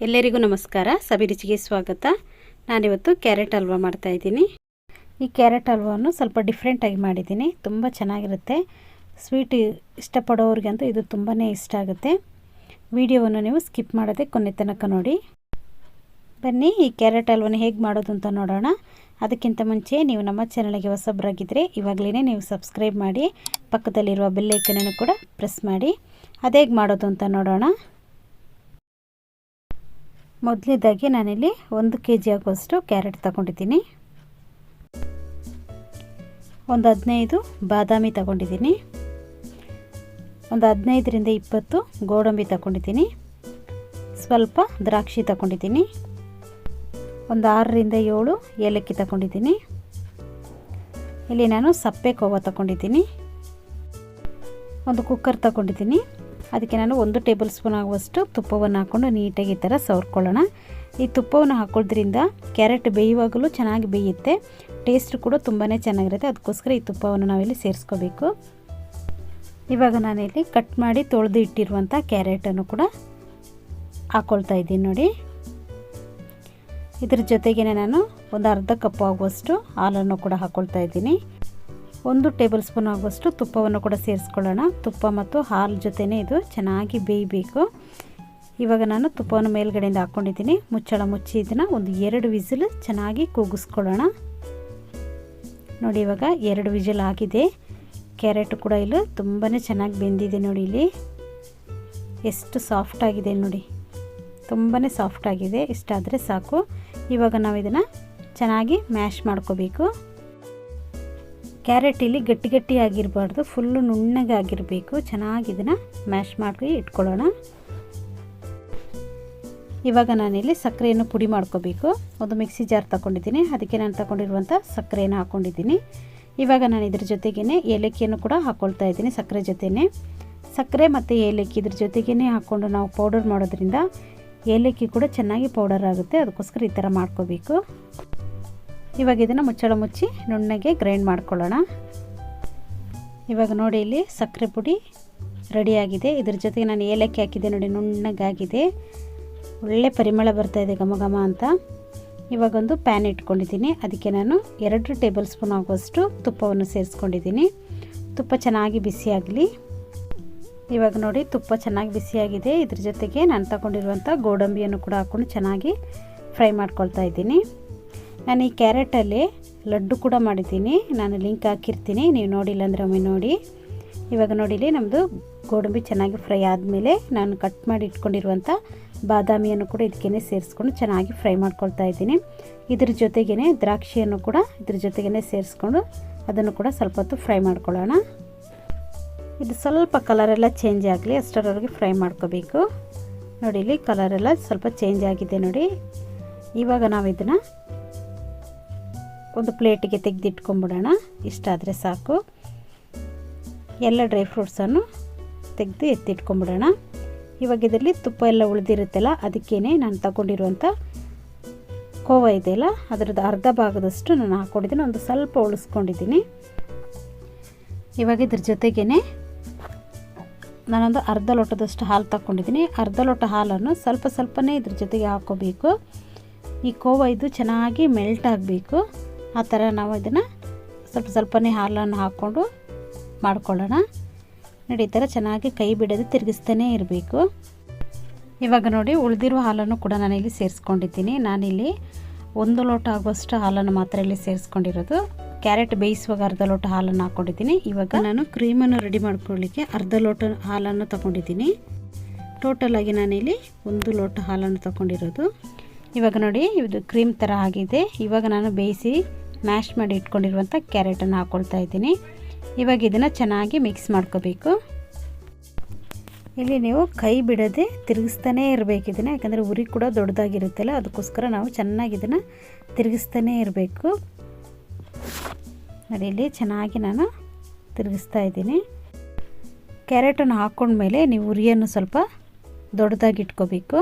ಎಲ್ಲರಿಗೂ ನಮಸ್ಕಾರ. ಸಬಿ ರುಚಿಗೆ ಸ್ವಾಗತ. ನಾನಿವತ್ತು ಕ್ಯಾರೆಟ್ ಹಲ್ವಾ ಮಾಡ್ತಾಯಿದ್ದೀನಿ. ಈ ಕ್ಯಾರೆಟ್ ಹಲ್ವಾವನ್ನು ಸ್ವಲ್ಪ ಡಿಫ್ರೆಂಟಾಗಿ ಮಾಡಿದ್ದೀನಿ. ತುಂಬ ಚೆನ್ನಾಗಿರುತ್ತೆ. ಸ್ವೀಟ್ ಇಷ್ಟಪಡೋರಿಗಂತೂ ಇದು ತುಂಬಾ ಇಷ್ಟ ಆಗುತ್ತೆ. ವಿಡಿಯೋವನ್ನು ನೀವು ಸ್ಕಿಪ್ ಮಾಡದೆ ಕೊನೆ ತನಕ ನೋಡಿ. ಬನ್ನಿ ಈ ಕ್ಯಾರೆಟ್ ಹಲ್ವಾನ ಹೇಗೆ ಮಾಡೋದು ಅಂತ ನೋಡೋಣ. ಅದಕ್ಕಿಂತ ಮುಂಚೆ ನೀವು ನಮ್ಮ ಚಾನಲ್ಗೆ ಹೊಸಬರಾಗಿದ್ದರೆ ಇವಾಗಲೇ ನೀವು ಸಬ್ಸ್ಕ್ರೈಬ್ ಮಾಡಿ, ಪಕ್ಕದಲ್ಲಿರುವ ಬೆಲ್ ಐಕನನ್ನು ಕೂಡ ಪ್ರೆಸ್ ಮಾಡಿ. ಅದು ಹೇಗೆ ಮಾಡೋದು ಅಂತ ನೋಡೋಣ. ಮೊದಲನೇದಾಗಿ ನಾನಿಲ್ಲಿ 1 kg ಆಗುವಷ್ಟು ಕ್ಯಾರೆಟ್ ತಗೊಂಡಿದ್ದೀನಿ. ಒಂದು 15 ಬಾದಾಮಿ ತಗೊಂಡಿದ್ದೀನಿ. ಒಂದು 15ರಿಂದ 20 ಗೋಡಂಬಿ ತಗೊಂಡಿದ್ದೀನಿ. ಸ್ವಲ್ಪ ದ್ರಾಕ್ಷಿ ತಗೊಂಡಿದ್ದೀನಿ. ಒಂದು 6ರಿಂದ 7 ಏಲಕ್ಕಿ ತಗೊಂಡಿದ್ದೀನಿ. ಇಲ್ಲಿ ನಾನು ಸಪ್ಪೆ ಕೋವಾ ತಗೊಂಡಿದ್ದೀನಿ. ಒಂದು ಕುಕ್ಕರ್ ತಗೊಂಡಿದ್ದೀನಿ. ಅದಕ್ಕೆ ನಾನು 1 ಟೇಬಲ್ ಸ್ಪೂನ್ ಆಗುವಷ್ಟು ತುಪ್ಪವನ್ನು ಹಾಕ್ಕೊಂಡು ನೀಟಾಗಿ ಈ ಥರ ಸವರ್ಕೊಳ್ಳೋಣ. ಈ ತುಪ್ಪವನ್ನು ಹಾಕೋದ್ರಿಂದ ಕ್ಯಾರೆಟ್ ಬೇಯುವಾಗಲೂ ಚೆನ್ನಾಗಿ ಬೇಯುತ್ತೆ. ಟೇಸ್ಟ್ ಕೂಡ ತುಂಬಾ ಚೆನ್ನಾಗಿರುತ್ತೆ. ಅದಕ್ಕೋಸ್ಕರ ಈ ತುಪ್ಪವನ್ನು ನಾವಿಲ್ಲಿ ಸೇರಿಸ್ಕೋಬೇಕು. ಇವಾಗ ನಾನಿಲ್ಲಿ ಕಟ್ ಮಾಡಿ ತೊಳೆದು ಇಟ್ಟಿರುವಂಥ ಕ್ಯಾರೆಟನ್ನು ಕೂಡ ಹಾಕ್ಕೊಳ್ತಾ ಇದ್ದೀನಿ ನೋಡಿ. ಇದ್ರ ಜೊತೆಗೇ ನಾನು ಒಂದು ಅರ್ಧ ಕಪ್ ಆಗುವಷ್ಟು ಹಾಲನ್ನು ಕೂಡ ಹಾಕ್ಕೊಳ್ತಾ ಇದ್ದೀನಿ. 1 ಟೇಬಲ್ ಸ್ಪೂನ್ ಆಗುವಷ್ಟು ತುಪ್ಪವನ್ನು ಕೂಡ ಸೇರಿಸ್ಕೊಳ್ಳೋಣ. ತುಪ್ಪ ಮತ್ತು ಹಾಲು ಜೊತೆನೇ ಇದು ಚೆನ್ನಾಗಿ ಬೇಯಬೇಕು. ಇವಾಗ ನಾನು ತುಪ್ಪವನ್ನು ಮೇಲ್ಗಡೆಯಿಂದ ಹಾಕ್ಕೊಂಡಿದ್ದೀನಿ. ಮುಚ್ಚಳ ಮುಚ್ಚಿ ಇದನ್ನು ಒಂದು 2 ವಿಸಿಲ್ ಚೆನ್ನಾಗಿ ಕೂಗಿಸ್ಕೊಳ್ಳೋಣ. ನೋಡಿ, ಇವಾಗ 2 ವಿಸಿಲ್ ಆಗಿದೆ. ಕ್ಯಾರೆಟ್ ಕೂಡ ಇಲ್ಲಿ ತುಂಬಾ ಚೆನ್ನಾಗಿ ಬೆಂದಿದೆ ನೋಡಿ. ಇಲ್ಲಿ ಎಷ್ಟು ಸಾಫ್ಟ್ ಆಗಿದೆ ನೋಡಿ, ತುಂಬಾ ಸಾಫ್ಟ್ ಆಗಿದೆ. ಇಷ್ಟಾದರೆ ಸಾಕು. ಇವಾಗ ನಾವು ಇದನ್ನು ಚೆನ್ನಾಗಿ ಮ್ಯಾಶ್ ಮಾಡ್ಕೋಬೇಕು. ಕ್ಯಾರೆಟ್ ಇಲ್ಲಿ ಗಟ್ಟಿ ಗಟ್ಟಿ ಆಗಿರಬಾರ್ದು, ಫುಲ್ಲು ನುಣ್ಣಗೆ ಆಗಿರಬೇಕು. ಚೆನ್ನಾಗಿ ಇದನ್ನು ಮ್ಯಾಶ್ ಮಾಡಿ ಇಟ್ಕೊಳ್ಳೋಣ. ಇವಾಗ ನಾನಿಲ್ಲಿ ಸಕ್ಕರೆಯನ್ನು ಪುಡಿ ಮಾಡ್ಕೋಬೇಕು. ಒಂದು ಮಿಕ್ಸಿ ಜಾರ್ ತಗೊಂಡಿದ್ದೀನಿ. ಅದಕ್ಕೆ ನಾನು ತಗೊಂಡಿರುವಂಥ ಸಕ್ಕರೆಯನ್ನು ಹಾಕ್ಕೊಂಡಿದ್ದೀನಿ. ಇವಾಗ ನಾನು ಇದ್ರ ಜೊತೆಗೇ ಏಲಕ್ಕಿಯನ್ನು ಕೂಡ ಹಾಕ್ಕೊಳ್ತಾ ಇದ್ದೀನಿ. ಸಕ್ಕರೆ ಜೊತೆನೇ ಸಕ್ಕರೆ ಮತ್ತು ಏಲಕ್ಕಿ ಇದ್ರ ಜೊತೆಗೇ ಹಾಕ್ಕೊಂಡು ನಾವು ಪೌಡರ್ ಮಾಡೋದ್ರಿಂದ ಏಲಕ್ಕಿ ಕೂಡ ಚೆನ್ನಾಗಿ ಪೌಡರ್ ಆಗುತ್ತೆ. ಅದಕ್ಕೋಸ್ಕರ ಈ ಥರ ಮಾಡ್ಕೋಬೇಕು. ಇವಾಗ ಇದನ್ನು ಮುಚ್ಚಳ ಮುಚ್ಚಿ ನುಣ್ಣಗೆ ಗ್ರೈಂಡ್ ಮಾಡ್ಕೊಳ್ಳೋಣ. ಇವಾಗ ನೋಡಿ, ಇಲ್ಲಿ ಸಕ್ಕರೆ ಪುಡಿ ರೆಡಿಯಾಗಿದೆ. ಇದ್ರ ಜೊತೆಗೆ ನಾನು ಏಲಕ್ಕಿ ಹಾಕಿದ್ದೆ ನೋಡಿ, ನುಣ್ಣಗಾಗಿದೆ. ಒಳ್ಳೆ ಪರಿಮಳ ಬರ್ತಾಯಿದೆ, ಘಮ ಘಮ ಅಂತ. ಇವಾಗೊಂದು ಪ್ಯಾನ್ ಇಟ್ಕೊಂಡಿದ್ದೀನಿ. ಅದಕ್ಕೆ ನಾನು 2 ಟೇಬಲ್ ಸ್ಪೂನ್ ಆಗುವಷ್ಟು ತುಪ್ಪವನ್ನು ಸೇರಿಸ್ಕೊಂಡಿದ್ದೀನಿ. ತುಪ್ಪ ಚೆನ್ನಾಗಿ ಬಿಸಿಯಾಗಲಿ. ಇವಾಗ ನೋಡಿ, ತುಪ್ಪ ಚೆನ್ನಾಗಿ ಬಿಸಿಯಾಗಿದೆ. ಇದ್ರ ಜೊತೆಗೆ ನಾನು ತಗೊಂಡಿರುವಂಥ ಗೋಡಂಬಿಯನ್ನು ಕೂಡ ಹಾಕ್ಕೊಂಡು ಚೆನ್ನಾಗಿ ಫ್ರೈ ಮಾಡ್ಕೊಳ್ತಾ ಇದ್ದೀನಿ. ನಾನು ಈ ಕ್ಯಾರೆಟಲ್ಲಿ ಲಡ್ಡು ಕೂಡ ಮಾಡಿದ್ದೀನಿ. ನಾನು ಲಿಂಕ್ ಹಾಕಿರ್ತೀನಿ, ನೀವು ನೋಡಿಲ್ಲ ಅಂದರೆ ಒಮ್ಮೆ ನೋಡಿ. ಇವಾಗ ನೋಡಿಲಿ, ನಮ್ಮದು ಗೋಡಂಬಿ ಚೆನ್ನಾಗಿ ಫ್ರೈ ಆದಮೇಲೆ ನಾನು ಕಟ್ ಮಾಡಿ ಇಟ್ಕೊಂಡಿರುವಂಥ ಬಾದಾಮಿಯನ್ನು ಕೂಡ ಇದಕ್ಕೇ ಸೇರಿಸ್ಕೊಂಡು ಚೆನ್ನಾಗಿ ಫ್ರೈ ಮಾಡ್ಕೊಳ್ತಾ ಇದ್ದೀನಿ. ಇದ್ರ ಜೊತೆಗೇ ದ್ರಾಕ್ಷಿಯನ್ನು ಕೂಡ ಇದ್ರ ಜೊತೆಗೇ ಸೇರಿಸ್ಕೊಂಡು ಅದನ್ನು ಕೂಡ ಸ್ವಲ್ಪ ಹೊತ್ತು ಫ್ರೈ ಮಾಡ್ಕೊಳ್ಳೋಣ. ಇದು ಸ್ವಲ್ಪ ಕಲರೆಲ್ಲ ಚೇಂಜ್ ಆಗಲಿ, ಅಷ್ಟರವರೆಗೆ ಫ್ರೈ ಮಾಡ್ಕೋಬೇಕು. ನೋಡಿ, ಇಲ್ಲಿ ಕಲರೆಲ್ಲ ಸ್ವಲ್ಪ ಚೇಂಜ್ ಆಗಿದೆ ನೋಡಿ. ಇವಾಗ ನಾವು ಇದನ್ನು ಒಂದು ಪ್ಲೇಟಿಗೆ ತೆಗೆದಿಟ್ಕೊಂಬಿಡೋಣ. ಇಷ್ಟಾದರೆ ಸಾಕು. ಎಲ್ಲ ಡ್ರೈ ಫ್ರೂಟ್ಸನ್ನು ತೆಗೆದು ಎತ್ತಿಟ್ಕೊಂಬಿಡೋಣ. ಇವಾಗ ಇದರಲ್ಲಿ ತುಪ್ಪ ಎಲ್ಲ ಉಳಿದಿರುತ್ತಲ್ಲ, ಅದಕ್ಕೇ ನಾನು ತಗೊಂಡಿರುವಂಥ ಕೋವಾ ಇದೆಯಲ್ಲ, ಅದರದ್ದು ಅರ್ಧ ಭಾಗದಷ್ಟು ನಾನು ಹಾಕ್ಕೊಂಡಿದ್ದೀನಿ. ಒಂದು ಸ್ವಲ್ಪ ಉಳಿಸ್ಕೊಂಡಿದ್ದೀನಿ. ಇವಾಗ ಇದ್ರ ಜೊತೆಗೇ ನಾನೊಂದು ಅರ್ಧ ಲೋಟದಷ್ಟು ಹಾಲು ತಗೊಂಡಿದ್ದೀನಿ. ಅರ್ಧ ಲೋಟ ಹಾಲನ್ನು ಸ್ವಲ್ಪ ಸ್ವಲ್ಪನೇ ಇದ್ರ ಜೊತೆಗೆ ಹಾಕ್ಕೋಬೇಕು. ಈ ಕೋವಾ ಇದು ಚೆನ್ನಾಗಿ ಮೆಲ್ಟ್ ಆಗಬೇಕು. ಆ ಥರ ನಾವು ಇದನ್ನು ಸ್ವಲ್ಪ ಸ್ವಲ್ಪನೇ ಹಾಲನ್ನು ಹಾಕ್ಕೊಂಡು ಮಾಡ್ಕೊಳ್ಳೋಣ. ನೋಡಿ, ಈ ಥರ ಚೆನ್ನಾಗಿ ಕೈ ಬಿಡದೆ ತಿರುಗಿಸ್ತಾನೇ ಇರಬೇಕು. ಇವಾಗ ನೋಡಿ, ಉಳಿದಿರುವ ಹಾಲನ್ನು ಕೂಡ ನಾನಿಲ್ಲಿ ಸೇರಿಸ್ಕೊಂಡಿದ್ದೀನಿ. ನಾನಿಲ್ಲಿ 1 ಲೋಟ ಆಗುವಷ್ಟು ಹಾಲನ್ನು ಮಾತ್ರ ಇಲ್ಲಿ ಸೇರಿಸ್ಕೊಂಡಿರೋದು. ಕ್ಯಾರೆಟ್ ಬೇಯಿಸುವಾಗ ಅರ್ಧ ಲೋಟ ಹಾಲನ್ನು ಹಾಕ್ಕೊಂಡಿದ್ದೀನಿ. ಇವಾಗ ನಾನು ಕ್ರೀಮನ್ನು ರೆಡಿ ಮಾಡ್ಕೊಳ್ಳಿಕ್ಕೆ ಅರ್ಧ ಲೋಟ ಹಾಲನ್ನು ತಗೊಂಡಿದ್ದೀನಿ. ಟೋಟಲಾಗಿ ನಾನಿಲ್ಲಿ 1 ಲೋಟ ಹಾಲನ್ನು ತಗೊಂಡಿರೋದು. ಇವಾಗ ನೋಡಿ, ಇದು ಕ್ರೀಮ್ ಥರ ಆಗಿದೆ. ಇವಾಗ ನಾನು ಬೇಯಿಸಿ ಮ್ಯಾಶ್ ಮಾಡಿ ಇಟ್ಕೊಂಡಿರುವಂಥ ಕ್ಯಾರೆಟನ್ನು ಹಾಕ್ಕೊಳ್ತಾ ಇದ್ದೀನಿ. ಇವಾಗ ಇದನ್ನು ಚೆನ್ನಾಗಿ ಮಿಕ್ಸ್ ಮಾಡ್ಕೋಬೇಕು. ಇಲ್ಲಿ ನೀವು ಕೈ ಬಿಡದೆ ತಿರುಗಿಸ್ತಾನೇ ಇರಬೇಕು ಇದನ್ನು, ಯಾಕಂದರೆ ಉರಿ ಕೂಡ ದೊಡ್ಡದಾಗಿರುತ್ತಲ್ಲ, ಅದಕ್ಕೋಸ್ಕರ ನಾವು ಚೆನ್ನಾಗಿ ಇದನ್ನು ತಿರುಗಿಸ್ತಾನೇ ಇರಬೇಕು. ನೋಡಿ, ಇಲ್ಲಿ ಚೆನ್ನಾಗಿ ನಾನು ತಿರುಗಿಸ್ತಾ ಇದ್ದೀನಿ. ಕ್ಯಾರೆಟನ್ನು ಹಾಕ್ಕೊಂಡ್ಮೇಲೆ ನೀವು ಉರಿಯನ್ನು ಸ್ವಲ್ಪ ದೊಡ್ಡದಾಗಿ ಇಟ್ಕೋಬೇಕು.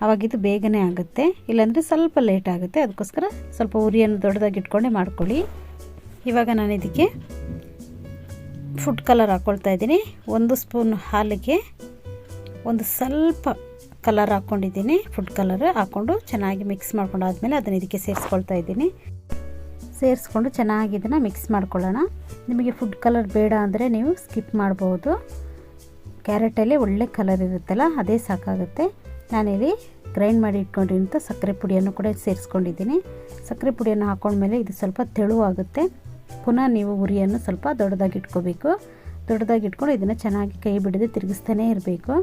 ಆವಾಗಿದ್ದು ಬೇಗನೆ ಆಗುತ್ತೆ, ಇಲ್ಲಾಂದರೆ ಸ್ವಲ್ಪ ಲೇಟ್ ಆಗುತ್ತೆ. ಅದಕ್ಕೋಸ್ಕರ ಸ್ವಲ್ಪ ಉರಿಯನ್ನು ದೊಡ್ಡದಾಗಿ ಇಟ್ಕೊಂಡೇ ಮಾಡ್ಕೊಳ್ಳಿ. ಇವಾಗ ನಾನು ಇದಕ್ಕೆ ಫುಡ್ ಕಲರ್ ಹಾಕ್ಕೊಳ್ತಾ ಇದ್ದೀನಿ. 1 ಸ್ಪೂನ್ ಹಾಲಿಗೆ ಒಂದು ಸ್ವಲ್ಪ ಕಲರ್ ಹಾಕ್ಕೊಂಡಿದ್ದೀನಿ, ಫುಡ್ ಕಲರ್ ಹಾಕ್ಕೊಂಡು ಚೆನ್ನಾಗಿ ಮಿಕ್ಸ್ ಮಾಡ್ಕೊಂಡಾದ್ಮೇಲೆ ಅದನ್ನು ಇದಕ್ಕೆ ಸೇರಿಸ್ಕೊಳ್ತಾ ಇದ್ದೀನಿ. ಸೇರಿಸ್ಕೊಂಡು ಚೆನ್ನಾಗಿ ಇದನ್ನು ಮಿಕ್ಸ್ ಮಾಡ್ಕೊಳ್ಳೋಣ. ನಿಮಗೆ ಫುಡ್ ಕಲರ್ ಬೇಡ ಅಂದರೆ ನೀವು ಸ್ಕಿಪ್ ಮಾಡ್ಬೋದು. ಕ್ಯಾರೆಟಲ್ಲಿ ಒಳ್ಳೆ ಕಲರ್ ಇರುತ್ತಲ್ಲ, ಅದೇ ಸಾಕಾಗುತ್ತೆ. ನಾನಿಲ್ಲಿ ಗ್ರೈಂಡ್ ಮಾಡಿ ಇಟ್ಕೊಂಡಿರೋಂಥ ಸಕ್ಕರೆ ಪುಡಿಯನ್ನು ಕೂಡ ಸೇರಿಸ್ಕೊಂಡಿದ್ದೀನಿ. ಸಕ್ಕರೆ ಪುಡಿಯನ್ನು ಹಾಕೊಂಡ್ಮೇಲೆ ಇದು ಸ್ವಲ್ಪ ತೆಳುವಾಗುತ್ತೆ. ಪುನಃ ನೀವು ಉರಿಯನ್ನು ಸ್ವಲ್ಪ ದೊಡ್ಡದಾಗಿ ಇಟ್ಕೋಬೇಕು. ದೊಡ್ಡದಾಗಿ ಇಟ್ಕೊಂಡು ಇದನ್ನು ಚೆನ್ನಾಗಿ ಕೈ ಬಿಡದೆ ತಿರುಗಿಸ್ತಾನೇ ಇರಬೇಕು.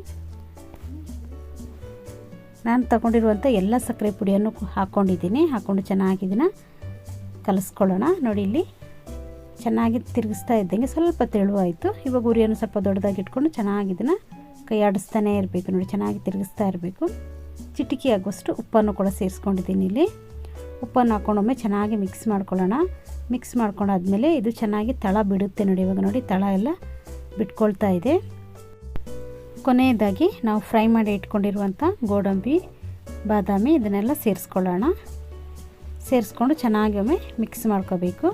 ನಾನು ತಗೊಂಡಿರುವಂಥ ಎಲ್ಲ ಸಕ್ಕರೆ ಪುಡಿಯನ್ನು ಹಾಕ್ಕೊಂಡಿದ್ದೀನಿ. ಹಾಕ್ಕೊಂಡು ಚೆನ್ನಾಗಿ ಇದನ್ನು ಕಲಿಸ್ಕೊಳ್ಳೋಣ. ನೋಡಿ, ಇಲ್ಲಿ ಚೆನ್ನಾಗಿ ತಿರುಗಿಸ್ತಾ ಇದ್ದಂಗೆ ಸ್ವಲ್ಪ ತೆಳುವಾಯಿತು. ಇವಾಗ ಉರಿಯನ್ನು ಸ್ವಲ್ಪ ದೊಡ್ಡದಾಗಿ ಇಟ್ಕೊಂಡು ಚೆನ್ನಾಗಿ ಇದನ್ನು ಕೈ ಆಡಿಸ್ತಾನೇ ಇರಬೇಕು. ನೋಡಿ, ಚೆನ್ನಾಗಿ ತಿರುಗಿಸ್ತಾ ಇರಬೇಕು. ಚಿಟಿಕೆ ಆಗುವಷ್ಟು ಉಪ್ಪನ್ನು ಕೂಡ ಸೇರಿಸ್ಕೊಂಡಿದ್ದೀನಿ. ಇಲ್ಲಿ ಉಪ್ಪನ್ನು ಹಾಕ್ಕೊಂಡೊಮ್ಮೆ ಚೆನ್ನಾಗಿ ಮಿಕ್ಸ್ ಮಾಡ್ಕೊಳ್ಳೋಣ. ಮಿಕ್ಸ್ ಮಾಡ್ಕೊಂಡಾದ್ಮೇಲೆ ಇದು ಚೆನ್ನಾಗಿ ತಳ ಬಿಡುತ್ತೆ. ನೋಡಿ, ಇವಾಗ ನೋಡಿ ತಳ ಎಲ್ಲ ಬಿಟ್ಕೊಳ್ತಾ ಇದೆ. ಕೊನೆಯದಾಗಿ ನಾವು ಫ್ರೈ ಮಾಡಿ ಇಟ್ಕೊಂಡಿರುವಂಥ ಗೋಡಂಬಿ, ಬಾದಾಮಿ ಇದನ್ನೆಲ್ಲ ಸೇರಿಸ್ಕೊಳ್ಳೋಣ. ಸೇರಿಸ್ಕೊಂಡು ಚೆನ್ನಾಗಿ ಒಮ್ಮೆ ಮಿಕ್ಸ್ ಮಾಡ್ಕೋಬೇಕು.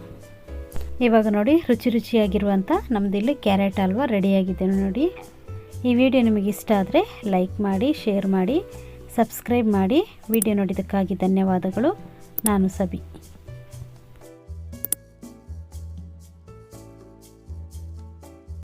ಇವಾಗ ನೋಡಿ, ರುಚಿಯಾಗಿರುವಂಥ ನಮ್ಮದಿಲ್ಲಿ ಕ್ಯಾರೆಟ್ ಹಲ್ವಾ ರೆಡಿಯಾಗಿದೆ ನೋಡಿ. ಈ ವಿಡಿಯೋ ನಿಮಗೆ ಇಷ್ಟ ಆದರೆ ಲೈಕ್ ಮಾಡಿ, ಶೇರ್ ಮಾಡಿ, ಸಬ್ಸ್ಕ್ರೈಬ್ ಮಾಡಿ. ವಿಡಿಯೋ ನೋಡಿದ್ದಕ್ಕಾಗಿ ಧನ್ಯವಾದಗಳು. ನಾನು ಸಬಿ.